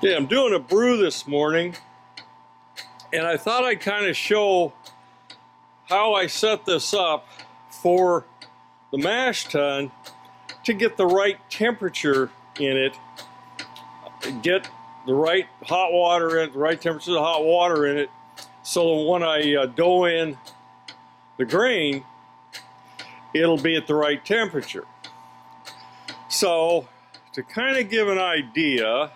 Yeah, I'm doing a brew this morning, and I thought I'd kind of show how I set this up for the mash tun to get the right temperature in it, get the right hot water in it, the right temperature of hot water in it, so when I dough in the grain, it'll be at the right temperature. So, to kind of give an idea,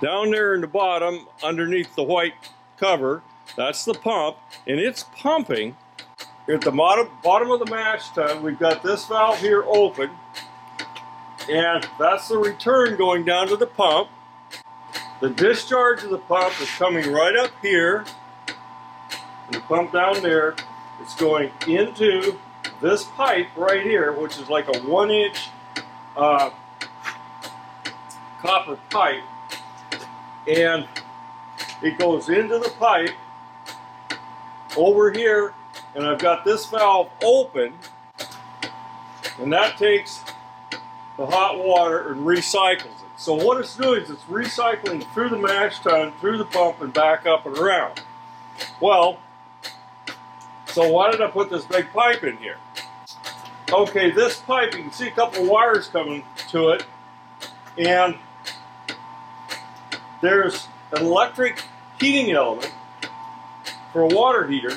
down there in the bottom, underneath the white cover, that's the pump, and it's pumping. At the bottom of the mash tun, we've got this valve here open, and that's the return going down to the pump. The discharge of the pump is coming right up here, and the pump down there, it's going into this pipe right here, which is like a 1-inch copper pipe. And it goes into the pipe over here, and I've got this valve open, and that takes the hot water and recycles it. So what it's doing is it's recycling through the mash tun, through the pump, and back up and around. Well, so why did I put this big pipe in here? Okay, this pipe, you can see a couple of wires coming to it, and there's an electric heating element for a water heater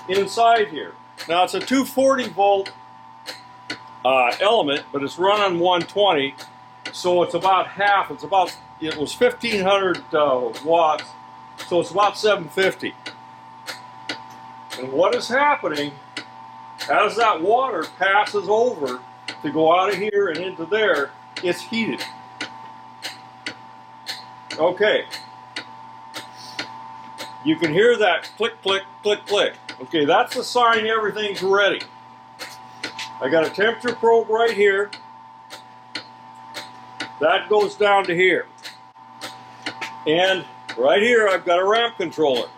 inside here. Now it's a 240 volt element, but it's run on 120, so it's about half. It was 1500 watts, so it's about 750. And what is happening as that water passes over to go out of here and into there, it's heated. Okay, you can hear that click, click, click, click. Okay, that's a sign everything's ready. I got a temperature probe right here. That goes down to here. And right here I've got a ramp controller.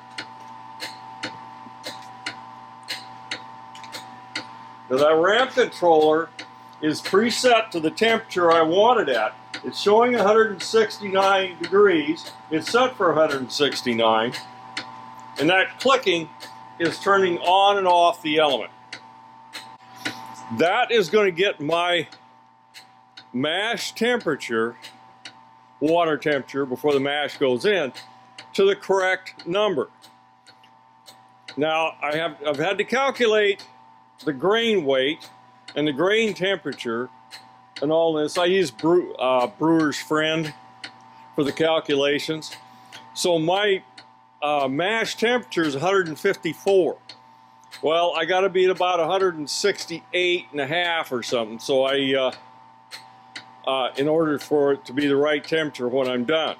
Now that ramp controller is preset to the temperature I want it at. It's showing 169 degrees. It's set for 169. And that clicking is turning on and off the element. That is going to get my mash temperature, water temperature, before the mash goes in, to the correct number. Now, I've had to calculate the grain weight and the grain temperature and all this. I use Brewer's Friend for the calculations. So my mash temperature is 154. Well, I got to be at about 168 and a half or something. So in order for it to be the right temperature when I'm done.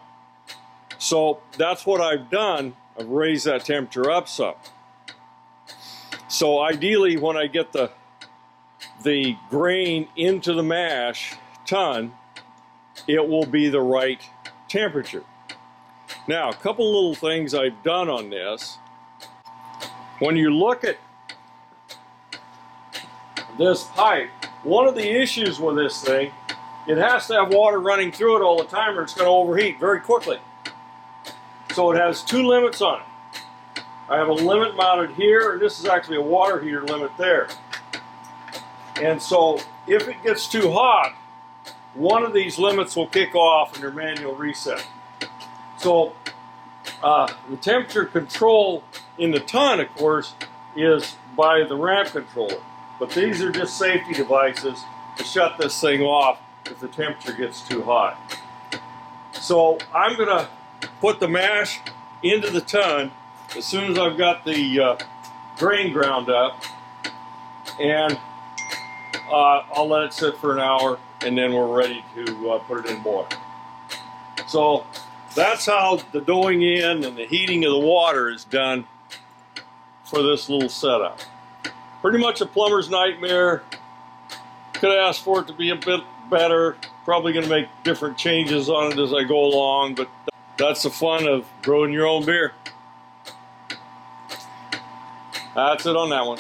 So that's what I've done. I've raised that temperature up some. So ideally, when I get the grain into the mash tun, it will be the right temperature. Now, a couple little things I've done on this. When you look at this pipe, one of the issues with this thing, it has to have water running through it all the time or it's going to overheat very quickly. So it has two limits on it. I have a limit mounted here, and this is actually a water heater limit there. And so if it gets too hot, one of these limits will kick off and your manual reset. So the temperature control in the tun, of course, is by the ramp controller. But these are just safety devices to shut this thing off if the temperature gets too hot. So I'm going to put the mash into the tun as soon as I've got the grain ground up, and I'll let it sit for an hour, and then we're ready to put it in boil. So that's how the doughing in and the heating of the water is done for this little setup. Pretty much a plumber's nightmare. Could have asked for it to be a bit better. Probably going to make different changes on it as I go along, but that's the fun of brewing your own beer. That's it on that one.